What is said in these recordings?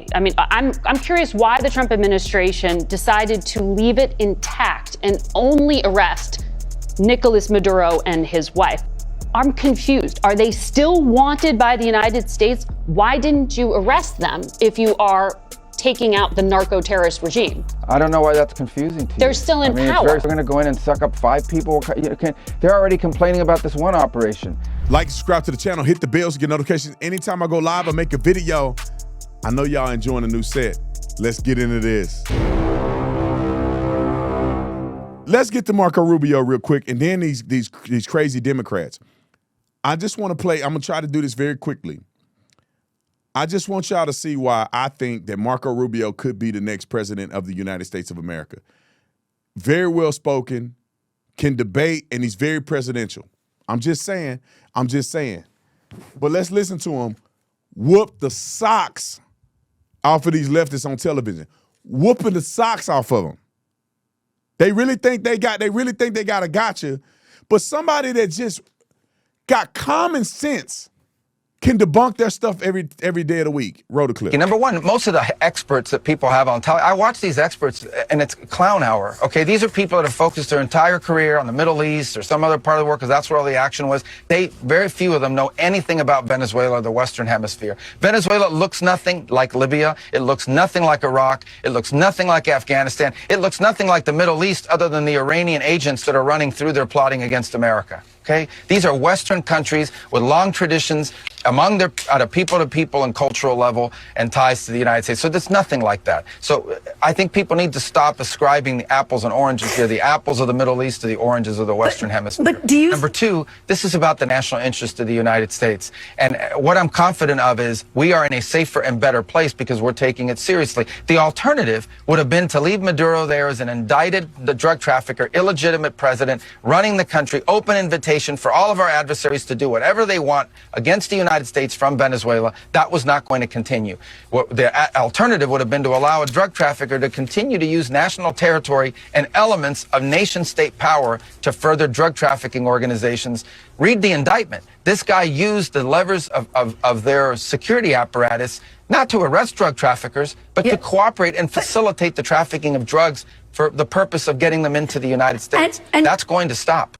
essentially. I mean, I'm curious why the Trump administration decided to leave it intact and only arrest Nicolas Maduro and his wife. I'm confused. Are they still wanted by the United States? Why didn't you arrest them if you are taking out the narco-terrorist regime? I don't know why that's confusing to you. They're still in power. We're going to go in and suck up 5 people. They're already complaining about this one operation. Like, subscribe to the channel, hit the bells to get notifications. Anytime I go live or make a video, I know y'all enjoying the new set. Let's get into this. Let's get to Marco Rubio real quick, and then these crazy Democrats. I just want to play, I'm going to try to do this very quickly. I just want y'all to see why I think that Marco Rubio could be the next president of the United States of America. Very well spoken, can debate, and he's very presidential. I'm just saying. But let's listen to him whoop the socks off of these leftists on television. Whooping the socks off of them. They really think they got a gotcha, but somebody that just got common sense can debunk their stuff every day of the week. Roll the clip. Number one, most of the experts that people have on television, I watch these experts and it's clown hour. Okay, these are people that have focused their entire career on the Middle East or some other part of the world because that's where all the action was. Very few of them know anything about Venezuela or the Western Hemisphere. Venezuela looks nothing like Libya. It looks nothing like Iraq. It looks nothing like Afghanistan. It looks nothing like the Middle East other than the Iranian agents that are running through there plotting against America. Okay, these are Western countries with long traditions among their at a people-to-people and cultural level and ties to the United States. So there's nothing like that. So I think people need to stop ascribing the apples and oranges here, the apples of the Middle East to the oranges of the Western Hemisphere. But do you... Number two, this is about the national interest of the United States. And what I'm confident of is we are in a safer and better place because we're taking it seriously. The alternative would have been to leave Maduro there as an indicted the drug trafficker, illegitimate president, running the country, open invitation for all of our adversaries to do whatever they want against the United States from Venezuela. That was not going to continue. The alternative would have been to allow a drug trafficker to continue to use national territory and elements of nation-state power to further drug trafficking organizations. Read the indictment. This guy used the levers of their security apparatus not to arrest drug traffickers, but to cooperate and facilitate the trafficking of drugs for the purpose of getting them into the United States. And that's going to stop.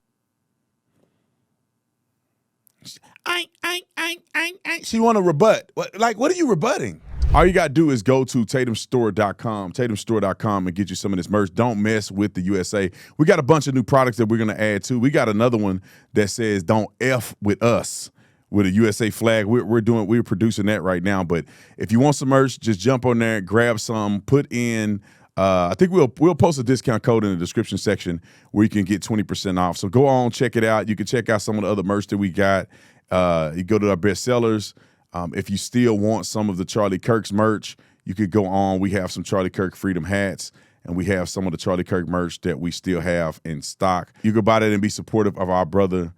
She want to rebut. What are you rebutting? All you got to do is go to tatumstore.com, and get you some of this merch. Don't mess with the USA. We got a bunch of new products that we're going to add too. We got another one that says don't F with us with a USA flag. We're producing that right now. But if you want some merch, just jump on there, grab some, put in I think we'll post a discount code in the description section where you can get 20% off. So go on, check it out. You can check out some of the other merch that we got. You go to our best sellers. If you still want some of the Charlie Kirk's merch, you could go on. We have some Charlie Kirk Freedom hats, and we have some of the Charlie Kirk merch that we still have in stock. You can buy that and be supportive of our brother,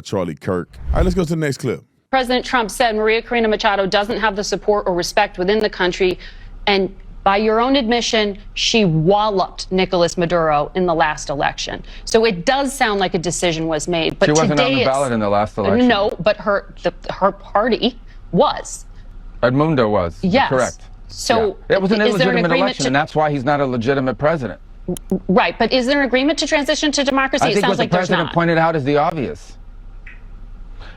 Charlie Kirk. All right, let's go to the next clip. President Trump said Maria Corina Machado doesn't have the support or respect within the country, and by your own admission, she walloped Nicolas Maduro in the last election. So it does sound like a decision was made. But she wasn't on the ballot in the last election. No, but her party was. Edmundo was. Yes. Correct. So it was an illegitimate election, and that's why he's not a legitimate president. Right, but is there an agreement to transition to democracy? I think it sounds what like the president pointed out is the obvious.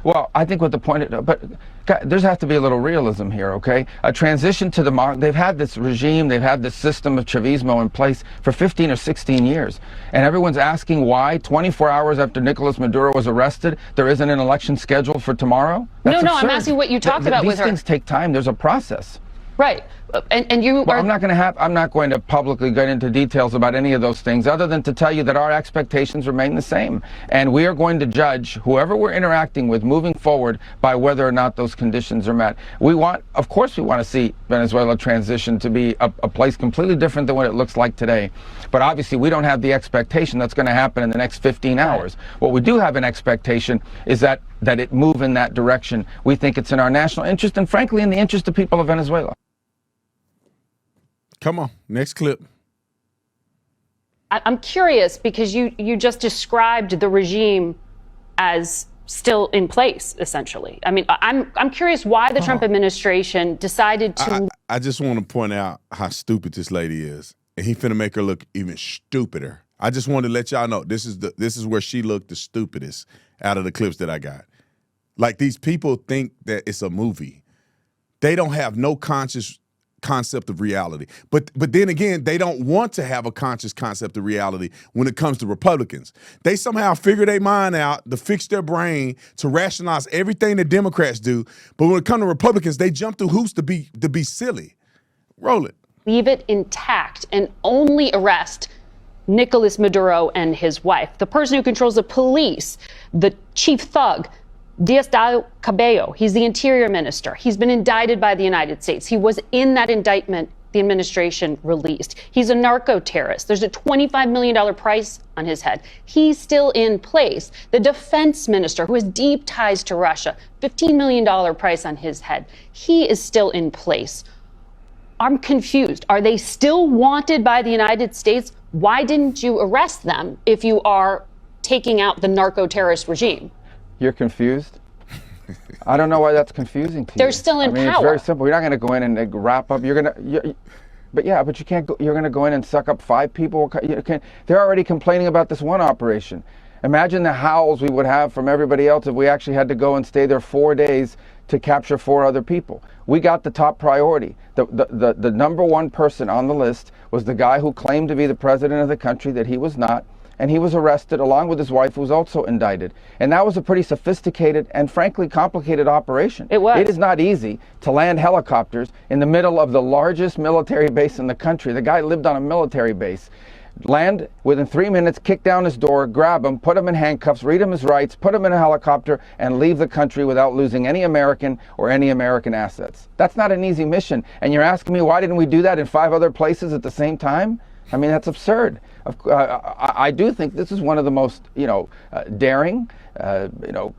Well, I think what the point, but there has to be a little realism here, okay? A transition to democracy. They've had this regime, they've had this system of Chavismo in place for 15 or 16 years. And everyone's asking why 24 hours after Nicolas Maduro was arrested, there isn't an election scheduled for tomorrow? That's no, absurd. I'm asking what you talked about with her. These things take time. There's a process. Right. And you well, I'm not going to publicly get into details about any of those things other than to tell you that our expectations remain the same. And we are going to judge whoever we're interacting with moving forward by whether or not those conditions are met. Of course we want to see Venezuela transition to be a place completely different than what it looks like today. But obviously we don't have the expectation that's going to happen in the next 15 hours. Right. What we do have an expectation is that it move in that direction. We think it's in our national interest and frankly in the interest of people of Venezuela. Come on, next clip. I'm curious because you just described the regime as still in place, essentially. I mean, I'm curious why the Trump administration decided to. I just want to point out how stupid this lady is, and he finna make her look even stupider. I just wanted to let y'all know this is where she looked the stupidest out of the clips that I got. Like, these people think that it's a movie. They don't have no conscious concept of reality. But then again, they don't want to have a conscious concept of reality when it comes to Republicans. They somehow figure their mind out to fix their brain to rationalize everything the Democrats do. But when it comes to Republicans, they jump through hoops to be silly. Roll it. Leave it intact and only arrest Nicolas Maduro and his wife, the person who controls the police, the chief thug, Cabello. He's the interior minister. He's been indicted by the United States. He was in that indictment the administration released. He's a narco-terrorist. There's a $25 million price on his head. He's still in place. The defense minister, who has deep ties to Russia, $15 million price on his head. He is still in place. I'm confused. Are they still wanted by the United States? Why didn't you arrest them if you are taking out the narco-terrorist regime? You're confused? I don't know why that's confusing to you. They're still in power. It's very simple. You're not going to go in and wrap up. But you can't go. You're going to go in and suck up 5 people. They're already complaining about this one operation. Imagine the howls we would have from everybody else if we actually had to go and stay there 4 days to capture 4 other people. We got the top priority. The number one person on the list was the guy who claimed to be the president of the country that he was not. And he was arrested along with his wife, who was also indicted. And that was a pretty sophisticated and frankly complicated operation. It was. It is not easy to land helicopters in the middle of the largest military base in the country. The guy lived on a military base. Land within 3 minutes, kick down his door, grab him, put him in handcuffs, read him his rights, put him in a helicopter, and leave the country without losing any American or any American assets. That's not an easy mission. And you're asking me, why didn't we do that in 5 other places at the same time? I mean, that's absurd. I do think this is one of the most, daring,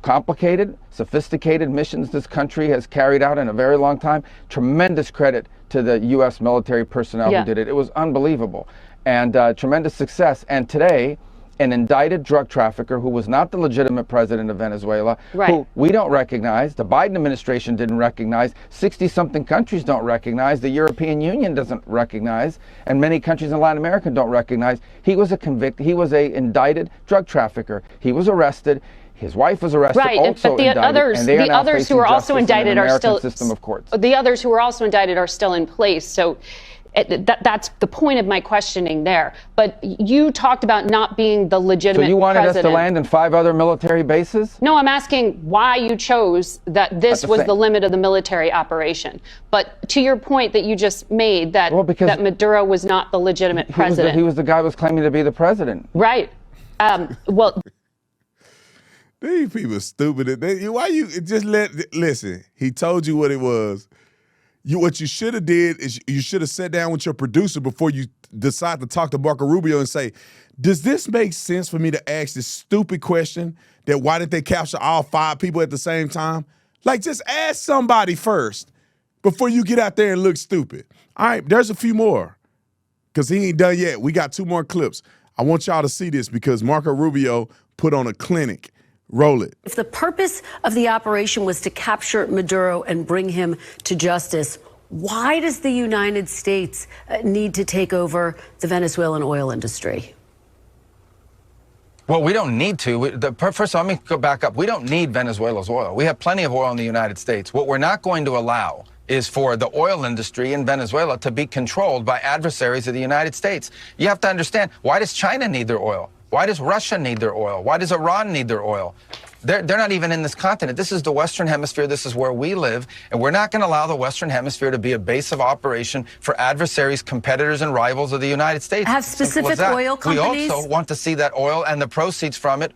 complicated, sophisticated missions this country has carried out in a very long time. Tremendous credit to the U.S. military personnel who did it. It was unbelievable, and tremendous success. And today, an indicted drug trafficker who was not the legitimate president of Venezuela, who we don't recognize, the Biden administration didn't recognize, 60-something countries don't recognize, the European Union doesn't recognize, and many countries in Latin America don't recognize. He was a indicted drug trafficker. He was arrested. His wife was arrested, also but the others who are also indicted are still system of courts. The others who are also indicted are still in place. So that's the point of my questioning there. But you talked about not being the legitimate president. So you wanted us to land in 5 other military bases? No, I'm asking why you chose that this was the limit of the military operation. But to your point that you just made, that Maduro was not the legitimate president. He was the guy who was claiming to be the president. Right. These people are stupid. Why you just listen? He told you what it was. What you should have did is you should have sat down with your producer before you decide to talk to Marco Rubio and say, does this make sense for me to ask this stupid question that why did they capture all 5 people at the same time? Like, just ask somebody first before you get out there and look stupid. All right, there's a few more because he ain't done yet. We got 2 more clips. I want y'all to see this because Marco Rubio put on a clinic. Roll it. If the purpose of the operation was to capture Maduro and bring him to justice, why does the United States need to take over the Venezuelan oil industry? Well, we don't need to. First of all, let me go back up. We don't need Venezuela's oil. We have plenty of oil in the United States. What we're not going to allow is for the oil industry in Venezuela to be controlled by adversaries of the United States. You have to understand, why does China need their oil? Why does Russia need their oil? Why does Iran need their oil? They're not even in this continent. This is the Western Hemisphere. This is where we live. And we're not going to allow the Western Hemisphere to be a base of operation for adversaries, competitors, and rivals of the United States. Have specific oil companies? We also want to see that oil and the proceeds from it.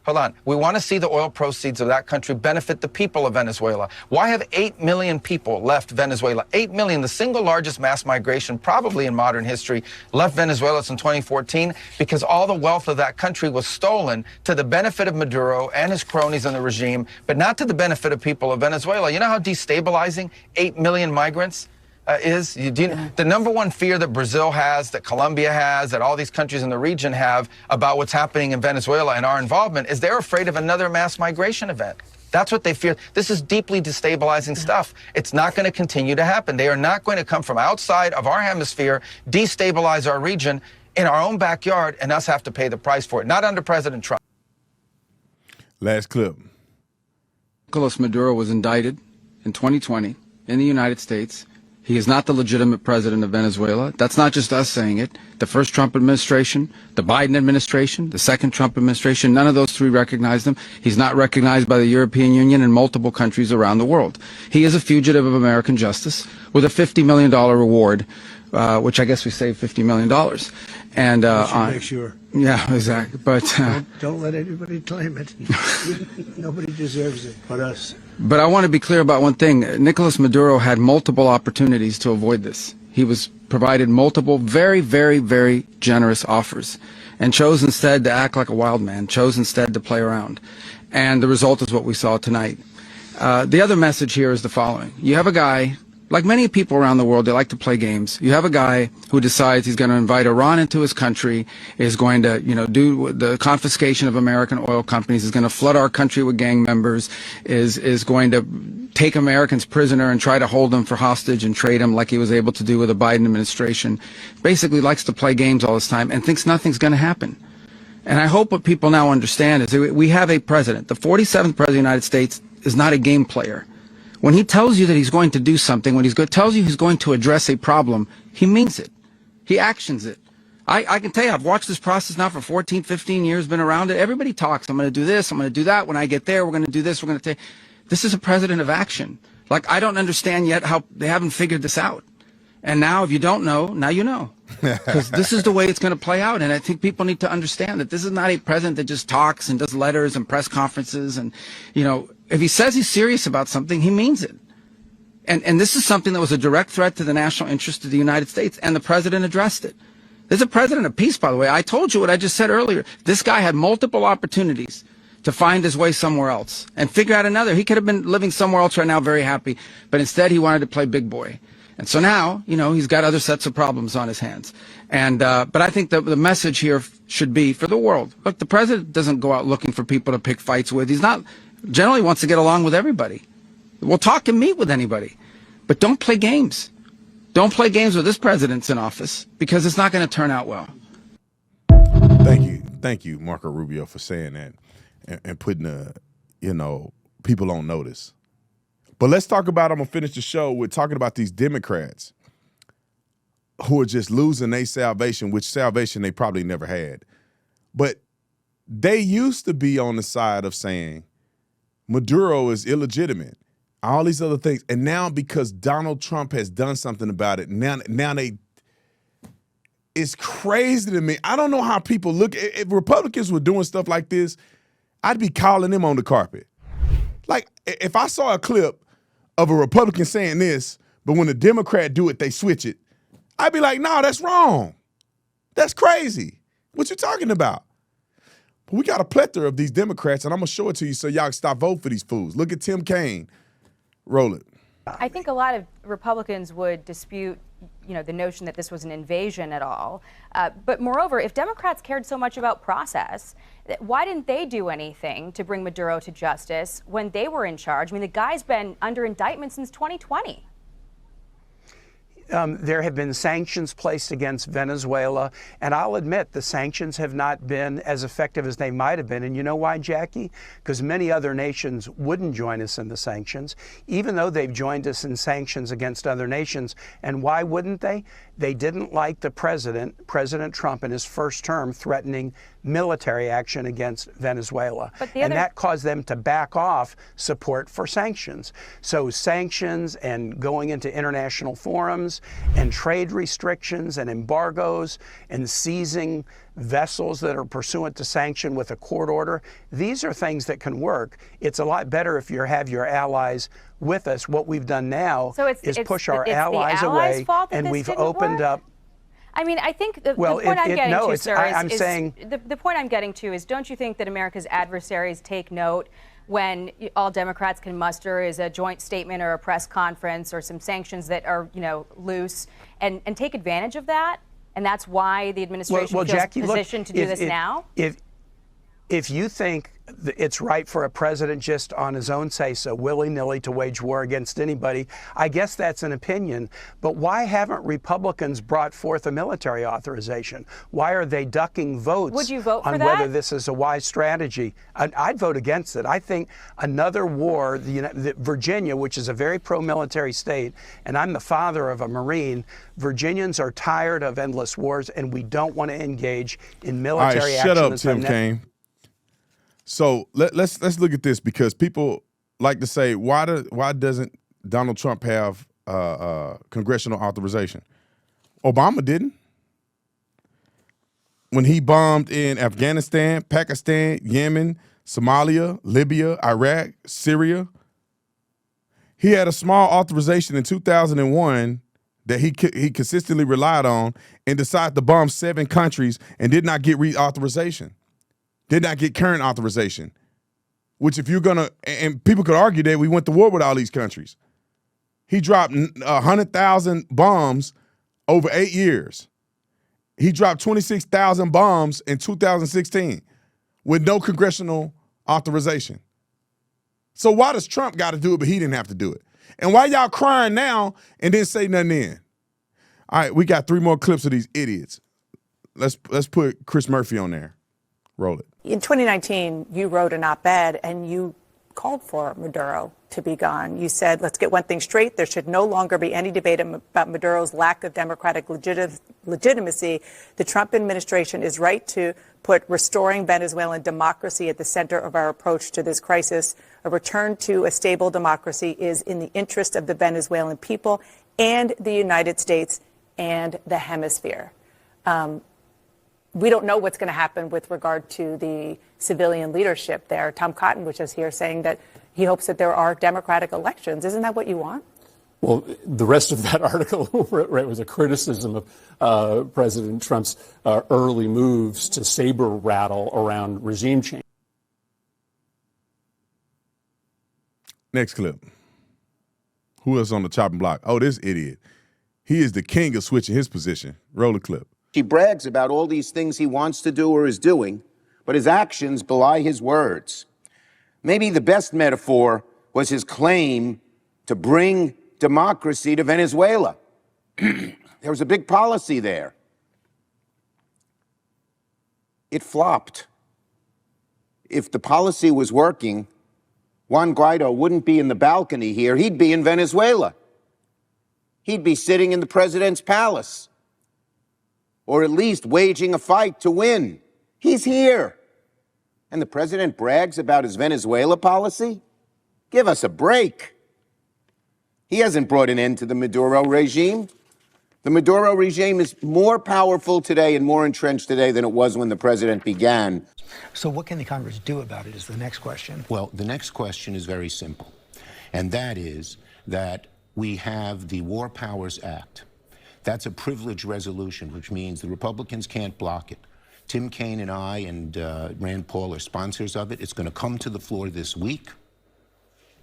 Hold on. We want to see the oil proceeds of that country benefit the people of Venezuela. Why have 8 million people left Venezuela? 8 million, the single largest mass migration probably in modern history, left Venezuela in 2014 because all the wealth of that country was stolen to the benefit of Maduro and his cronies in the regime, but not to the benefit of people of Venezuela. You know how destabilizing 8 million migrants is? The number one fear that Brazil has, that Colombia has, that all these countries in the region have about what's happening in Venezuela and our involvement is they're afraid of another mass migration event. That's what they fear. This is deeply destabilizing stuff. It's not going to continue to happen. They are not going to come from outside of our hemisphere, destabilize our region in our own backyard, and us have to pay the price for it. Not under President Trump. Last clip. Nicolas Maduro was indicted in 2020 in the United States. He is not the legitimate president of Venezuela. That's not just us saying it. The first Trump administration, the Biden administration, the second Trump administration, none of those three recognized him. He's not recognized by the European Union and multiple countries around the world. He is a fugitive of American justice with a $50 million reward, which I guess we saved $50 million. And make sure. Yeah, exactly. But don't let anybody claim it. Nobody deserves it but us. But I want to be clear about one thing. Nicolas Maduro had multiple opportunities to avoid this. He was provided multiple very, very, very generous offers and chose instead to act like a wild man, chose instead to play around. And the result is what we saw tonight. The other message here is the following. You have a guy, like many people around the world, they like to play games. You have a guy who decides he's going to invite Iran into his country, is going to, do the confiscation of American oil companies, is going to flood our country with gang members, is going to take Americans prisoner and try to hold them for hostage and trade them like he was able to do with the Biden administration. Basically likes to play games all this time and thinks nothing's going to happen. And I hope what people now understand is that we have a president. The 47th president of the United States is not a game player. When he tells you that he's going to do something, when tells you he's going to address a problem, he means it. He actions it. I can tell you, I've watched this process now for 14, 15 years, been around it. Everybody talks. I'm going to do this. I'm going to do that. When I get there, we're going to do this. We're going to take. This is a president of action. Like, I don't understand yet how they haven't figured this out. And now, if you don't know, now you know. Because this is the way it's going to play out. And I think people need to understand that this is not a president that just talks and does letters and press conferences. And, if he says he's serious about something, he means it. And this is something that was a direct threat to the national interest of the United States, and the president addressed it. There's a president of peace, by the way. I told you what I just said earlier. This guy had multiple opportunities to find his way somewhere else and figure out another. He could have been living somewhere else right now very happy, but instead he wanted to play big boy. And so now, he's got other sets of problems on his hands. And but I think the message here should be for the world. Look, the president doesn't go out looking for people to pick fights with. He's not generally wants to get along with everybody. We'll talk and meet with anybody. But don't play games. Don't play games with this president's in office, because it's not going to turn out well. Thank you, Marco Rubio, for saying that and putting people on notice. But let's talk about, I'm going to finish the show with talking about these Democrats who are just losing their salvation, which salvation they probably never had. But they used to be on the side of saying Maduro is illegitimate, all these other things. And now, because Donald Trump has done something about it, now it's crazy to me. I don't know how people look. If Republicans were doing stuff like this, I'd be calling them on the carpet. Like, if I saw a clip of a Republican saying this, but when a Democrat do it, they switch it, I'd be like, no, that's wrong. That's crazy. What you talking about? But we got a plethora of these Democrats, and I'm going to show it to you so y'all can stop voting for these fools. Look at Tim Kaine. Roll it. I think a lot of Republicans would dispute, the notion that this was an invasion at all. But moreover, if Democrats cared so much about process, why didn't they do anything to bring Maduro to justice when they were in charge? I mean, the guy's been under indictment since 2020. There have been sanctions placed against Venezuela, and I'll admit the sanctions have not been as effective as they might have been. And you know why, Jackie? Because many other nations wouldn't join us in the sanctions, even though they've joined us in sanctions against other nations. And why wouldn't they? They didn't like the President Trump, in his first term, threatening military action against Venezuela. And that caused them to back off support for sanctions. So sanctions and going into international forums and trade restrictions and embargoes and seizing vessels that are pursuant to sanction with a court order, these are things that can work. It's a lot better if you have your allies with us. What we've done now is push our allies away, and we've opened up. I mean, I think the point I'm getting to, sir, the point I'm getting to is, don't you think that America's adversaries take note when all Democrats can muster is a joint statement or a press conference or some sanctions that are, loose, and take advantage of that? And that's why the administration feels Jackie, positioned to do this now? If you think it's right for a president just on his own say-so, willy-nilly to wage war against anybody, I guess that's an opinion. But why haven't Republicans brought forth a military authorization? Why are they ducking votes Would you vote for on that? whether this is a wise strategy? I'd vote against it. I think another war, Virginia, which is a very pro-military state, and I'm the father of a Marine, Virginians are tired of endless wars, and we don't want to engage in military action. Shut up, Tim Kaine. So let's look at this, because people like to say, why doesn't Donald Trump have congressional authorization? Obama didn't. When he bombed in Afghanistan, Pakistan, Yemen, Somalia, Libya, Iraq, Syria, he had a small authorization in 2001 that he consistently relied on, and decided to bomb 7 countries and did not get reauthorization. Did not get current authorization, which if you're gonna, and people could argue that we went to war with all these countries. He dropped 100,000 bombs over 8 years. He dropped 26,000 bombs in 2016 with no congressional authorization. So why does Trump got to do it, but he didn't have to do it? And why y'all crying now and didn't say nothing then? All right, we got 3 more clips of these idiots. Let's put Chris Murphy on there. Roll it. In 2019, you wrote an op-ed and you called for Maduro to be gone. You said, let's get one thing straight. There should no longer be any debate about Maduro's lack of democratic legitimacy. The Trump administration is right to put restoring Venezuelan democracy at the center of our approach to this crisis. A return to a stable democracy is in the interest of the Venezuelan people and the United States and the hemisphere. We don't know what's going to happen with regard to the civilian leadership there. Tom Cotton was just here saying that he hopes that there are democratic elections. Isn't that what you want? Well, the rest of that article was a criticism of President Trump's early moves to saber rattle around regime change. Next clip. Who else on the chopping block? Oh, this idiot. He is the king of switching his position. Roll the clip. He brags about all these things he wants to do or is doing, but his actions belie his words. Maybe the best metaphor was his claim to bring democracy to Venezuela. There was a big policy there. It flopped. If the policy was working, Juan Guaido wouldn't be in the balcony here. He'd be in Venezuela. He'd be sitting in the president's palace, or at least waging a fight to win. He's here. And the president brags about his Venezuela policy? Give us a break. He hasn't brought an end to the Maduro regime. The Maduro regime is more powerful today and more entrenched today than it was when the president began. So what can the Congress do about it is the next question. Well, the next question is very simple, and that is that we have the War Powers Act. That's a privilege resolution, which means the Republicans can't block it. Tim Kaine and I and Rand Paul are sponsors of it. It's going to come to the floor this week.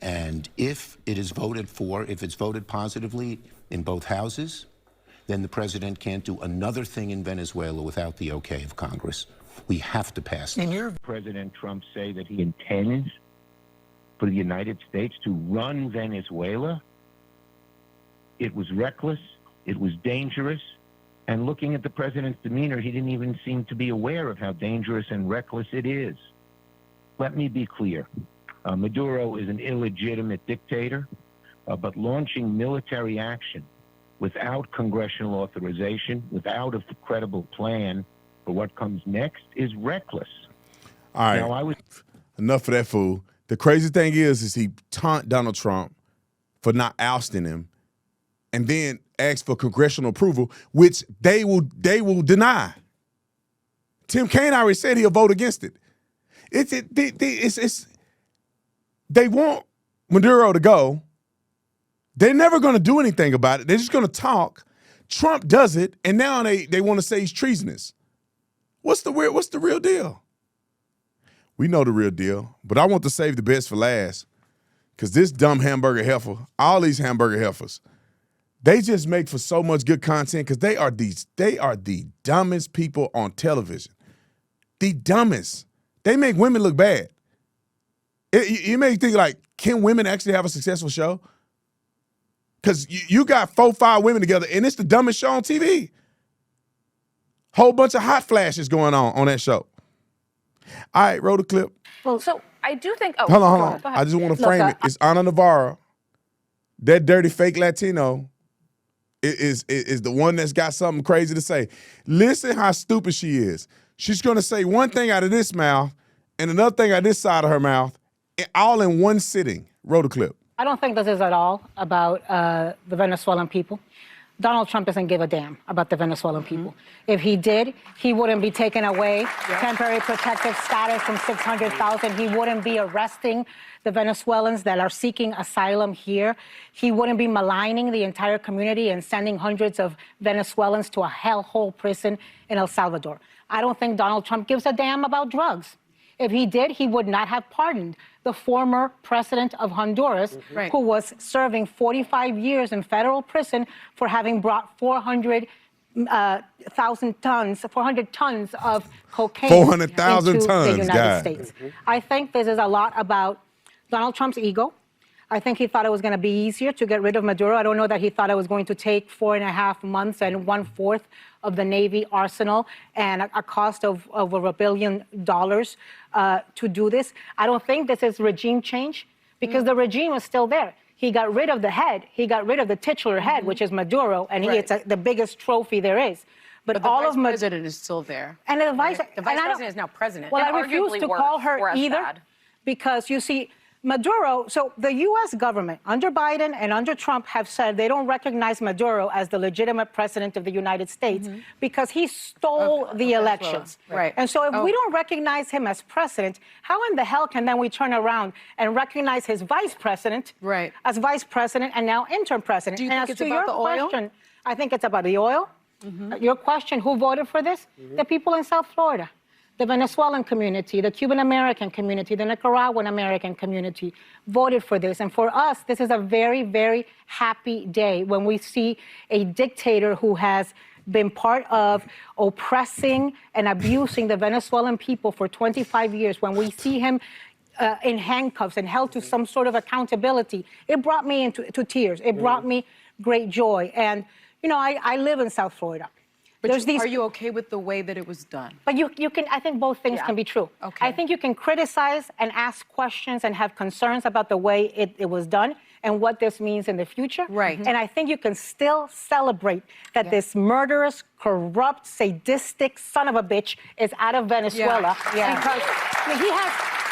And if it is voted for, if it's voted positively in both houses, then the president can't do another thing in Venezuela without the okay of Congress. We have to pass it. President Trump say that he intends for the United States to run Venezuela? It was reckless. It was dangerous. And looking at the president's demeanor, he didn't even seem to be aware of how dangerous and reckless it is. Let me be clear. Maduro is an illegitimate dictator, but launching military action without congressional authorization, without a credible plan for what comes next, is reckless. All right. Now, Enough of that fool. The crazy thing is he taunt Donald Trump for not ousting him, and then ask for congressional approval, which they will deny. Tim Kaine already said he'll vote against it. They want Maduro to go. They're never going to do anything about it. They're just going to talk. Trump does it, and now they want to say he's treasonous. What's the real deal? We know the real deal, but I want to save the best for last, because this dumb hamburger heifer, all these hamburger heifers, they just make for so much good content because they are the dumbest people on television. The dumbest. They make women look bad. You make you think like, can women actually have a successful show? Because you got 4, 5 women together, and it's the dumbest show on TV. Whole bunch of hot flashes going on that show. All right, roll the clip. Well, so I do think. Oh, hold on. go ahead. I just want to frame it. It's Ana Navarro. That dirty fake Latino is the one that's got something crazy to say. Listen how stupid she is. She's going to say one thing out of this mouth and another thing out of this side of her mouth, all in one sitting. Roll the clip. I don't think this is at all about the Venezuelan people. Donald Trump doesn't give a damn about the Venezuelan people. If he did, he wouldn't be taking away temporary protective status from 600,000. He wouldn't be arresting the Venezuelans that are seeking asylum here. He wouldn't be maligning the entire community and sending hundreds of Venezuelans to a hellhole prison in El Salvador. I don't think Donald Trump gives a damn about drugs. If he did, he would not have pardoned the former president of Honduras, who was serving 45 years in federal prison for having brought 400 tons of cocaine 400,000 into tons, the United States. I think this is a lot about Donald Trump's ego. I think he thought it was going to be easier to get rid of Maduro. I don't know that he thought it was going to take 4.5 months and 1/4 of the Navy arsenal and a cost of over $1 billion to do this. I don't think this is regime change because the regime is still there. He got rid of the head. He got rid of the titular head, which is Maduro, and it's the biggest trophy there is. But the vice president is still there. And the vice president is now president. Well, and I refuse to call her either because, you see, Maduro, so the U.S. government, under Biden and under Trump, have said they don't recognize Maduro as the legitimate president of the United States because he stole the elections. And so if we don't recognize him as president, how in the hell can then we turn around and recognize his vice president as vice president and now interim president? Do you and think as it's to about your the oil? question, I think it's about the oil. Your question, who voted for this? The people in South Florida. The Venezuelan community, the Cuban American community, the Nicaraguan American community voted for this. And for us, this is a very, very happy day when we see a dictator who has been part of oppressing and abusing the Venezuelan people for 25 years. When we see him in handcuffs and held to some sort of accountability, it brought me into tears. It brought me great joy. And, you know, I live in South Florida. But are you okay with the way that it was done? But you can, I think both things can be true. I think you can criticize and ask questions and have concerns about the way it was done and what this means in the future. And I think you can still celebrate that this murderous, corrupt, sadistic son of a bitch is out of Venezuela. Because he has,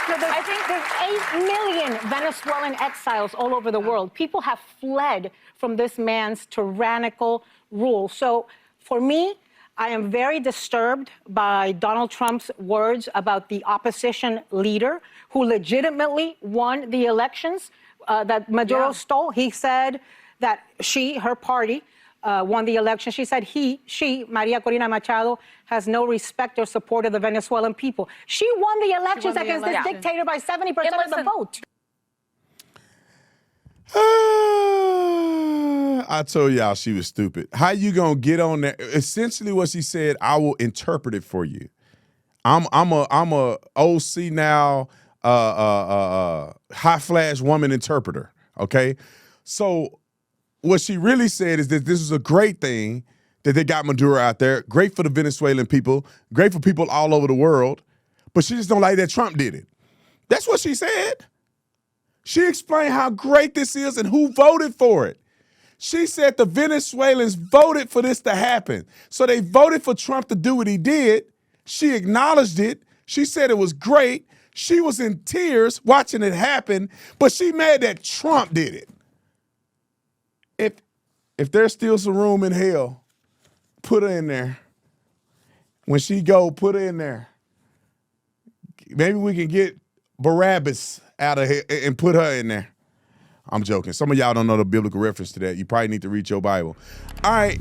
I think there's 8 million Venezuelan exiles all over the world. People have fled from this man's tyrannical rule. So for me, I am very disturbed by Donald Trump's words about the opposition leader who legitimately won the elections that Maduro stole. He said that her party, won the election. She said she, Maria Corina Machado, has no respect or support of the Venezuelan people. She won the elections against this dictator by 70% of the vote. I told y'all she was stupid. How you gonna get on there? Essentially, what she said, I will interpret it for you. I'm a OC now, high flash woman interpreter. Okay, so what she really said is that this is a great thing that they got Maduro out there. Great for the Venezuelan people. Great for people all over the world. But she just don't like that Trump did it. That's what she said. She explained how great this is and who voted for it. She said the Venezuelans voted for this to happen. So they voted for Trump to do what he did. She acknowledged it. She said it was great. She was in tears watching it happen, but she mad that Trump did it. If there's still some room in hell, put her in there. When she go, put her in there. Maybe we can get Barabbas out of here and put her in there. I'm joking. Some of y'all don't know the biblical reference to that. You probably need to read your Bible. All right.